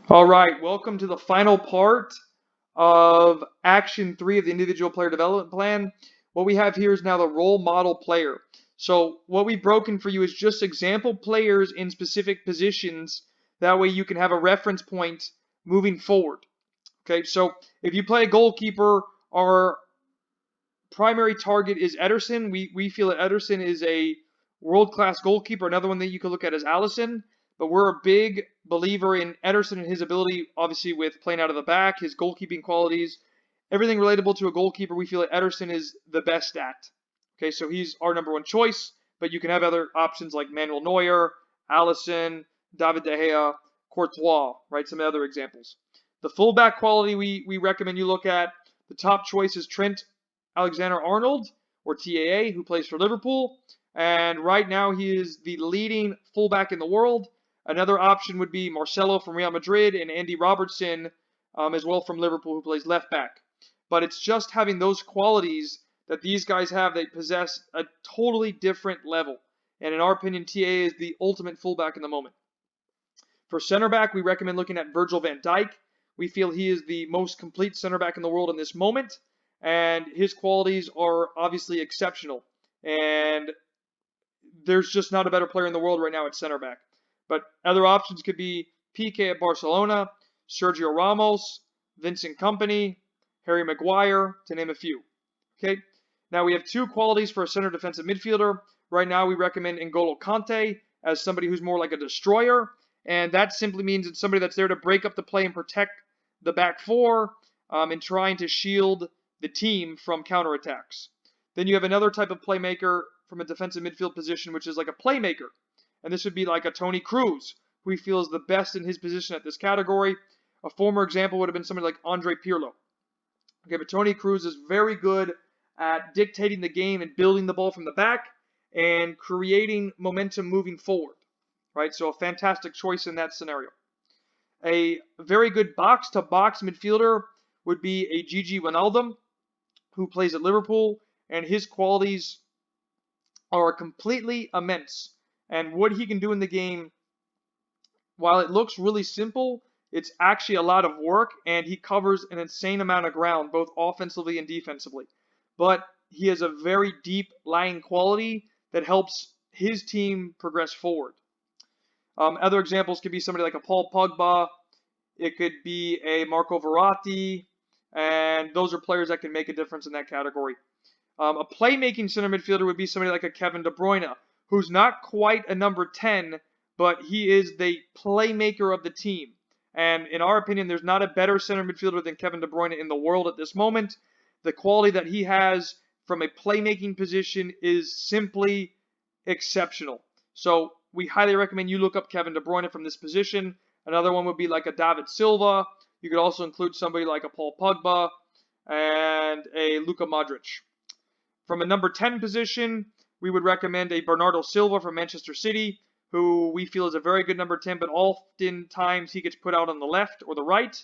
All right, welcome to the final part of Action 3 of the Individual Player Development Plan. What we have here is now the role model player. So what we've broken for you is just example players in specific positions. That way you can have a reference point moving forward. Okay, so if you play a goalkeeper, our primary target is Ederson. We feel that Ederson is a world-class goalkeeper. Another one that you could look at is Allison. But we're a big believer in Ederson and his ability, obviously, with playing out of the back, his goalkeeping qualities, everything relatable to a goalkeeper. We feel that Ederson is the best at. Okay, so he's our number one choice. But you can have other options like Manuel Neuer, Allison, David De Gea, Courtois, right? Some other examples. The fullback quality we recommend you look at. The top choice is Trent Alexander-Arnold, or TAA, who plays for Liverpool. And right now he is the leading fullback in the world. Another option would be Marcelo from Real Madrid and Andy Robertson as well from Liverpool, who plays left back. But it's just having those qualities that these guys have. They possess a totally different level. And in our opinion, TAA is the ultimate fullback in the moment. For center back, we recommend looking at Virgil van Dijk. We feel he is the most complete center back in the world in this moment, and his qualities are obviously exceptional. And there's just not a better player in the world right now at center back. But other options could be PK at Barcelona, Sergio Ramos, Vincent Kompany, Harry Maguire, to name a few. Okay. Now we have two qualities for a center defensive midfielder. Right now we recommend N'Golo Kante as somebody who's more like a destroyer, and that simply means it's somebody that's there to break up the play and protect the back four and trying to shield the team from counterattacks. Then you have another type of playmaker from a defensive midfield position, which is like a playmaker. And this would be like a Toni Kroos, who we feel is the best in his position at this category. A former example would have been somebody like Andre Pirlo. Okay, but Toni Kroos is very good at dictating the game and building the ball from the back and creating momentum moving forward. Right, so a fantastic choice in that scenario. A very good box-to-box midfielder would be a Gigi Wijnaldum, who plays at Liverpool, and his qualities are completely immense. And what he can do in the game, while it looks really simple, it's actually a lot of work, and he covers an insane amount of ground, both offensively and defensively. But he has a very deep lying quality that helps his team progress forward. Other examples could be somebody like a Paul Pogba. It could be a Marco Verratti, and those are players that can make a difference in that category. A playmaking center midfielder would be somebody like a Kevin De Bruyne, who's not quite a number 10, but he is the playmaker of the team. And in our opinion, there's not a better center midfielder than Kevin De Bruyne in the world at this moment. The quality that he has from a playmaking position is simply exceptional. So we highly recommend you look up Kevin De Bruyne from this position. Another one would be like a David Silva. You could also include somebody like a Paul Pogba and a Luka Modric. From a number 10 position, we would recommend a Bernardo Silva from Manchester City, who we feel is a very good number 10, but oftentimes he gets put out on the left or the right,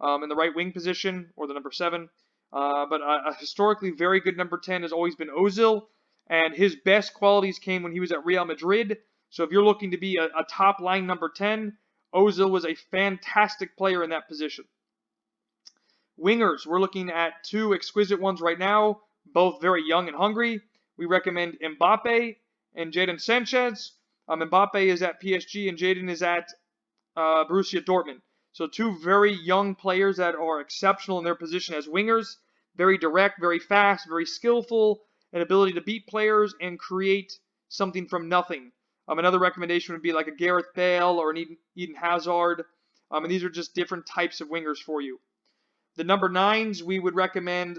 in the right wing position, or the number 7. But a historically very good number 10 has always been Ozil, and his best qualities came when he was at Real Madrid. So if you're looking to be a top line number 10, Ozil was a fantastic player in that position. Wingers, we're looking at two exquisite ones right now, both very young and hungry. We recommend Mbappe and Jadon Sanchez. Mbappe is at PSG and Jadon is at Borussia Dortmund. So two very young players that are exceptional in their position as wingers. Very direct, very fast, very skillful, an ability to beat players and create something from nothing. Another recommendation would be like a Gareth Bale or an Eden Hazard. And these are just different types of wingers for you. The number 9s, we would recommend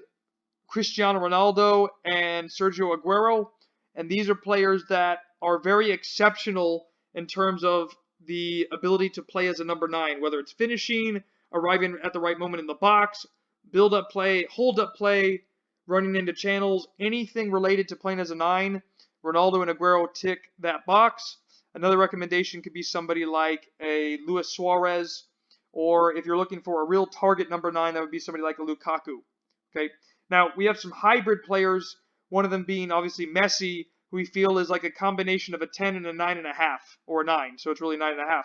Cristiano Ronaldo and Sergio Aguero. And these are players that are very exceptional in terms of the ability to play as a number 9, whether it's finishing, arriving at the right moment in the box, build up play, hold up play, running into channels, anything related to playing as a 9. Ronaldo and Aguero tick that box. Another recommendation could be somebody like a Luis Suarez, or if you're looking for a real target number 9, that would be somebody like a Lukaku. Okay. Now, we have some hybrid players, one of them being obviously Messi, who we feel is like a combination of a 10 and a 9.5, or a 9, so it's really 9.5.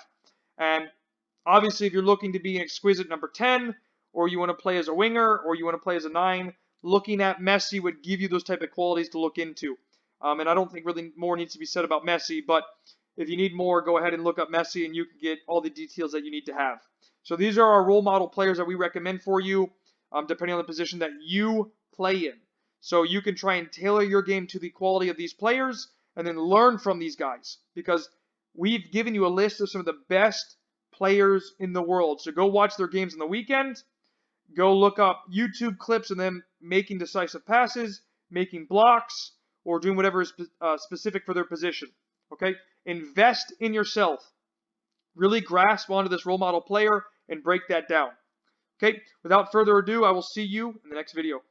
And Obviously, if you're looking to be an exquisite number 10, or you want to play as a winger, or you want to play as a 9, looking at Messi would give you those type of qualities to look into. And I don't think really more needs to be said about Messi, but if you need more, go ahead and look up Messi and you can get all the details that you need to have. So these are our role model players that we recommend for you, depending on the position that you play in. So you can try and tailor your game to the quality of these players and then learn from these guys, because we've given you a list of some of the best players in the world. So go watch their games on the weekend. Go look up YouTube clips of them making decisive passes, making blocks, or doing whatever is specific for their position. Okay? Invest in yourself. Really grasp onto this role model player and break that down. Okay? Without further ado, I will see you in the next video.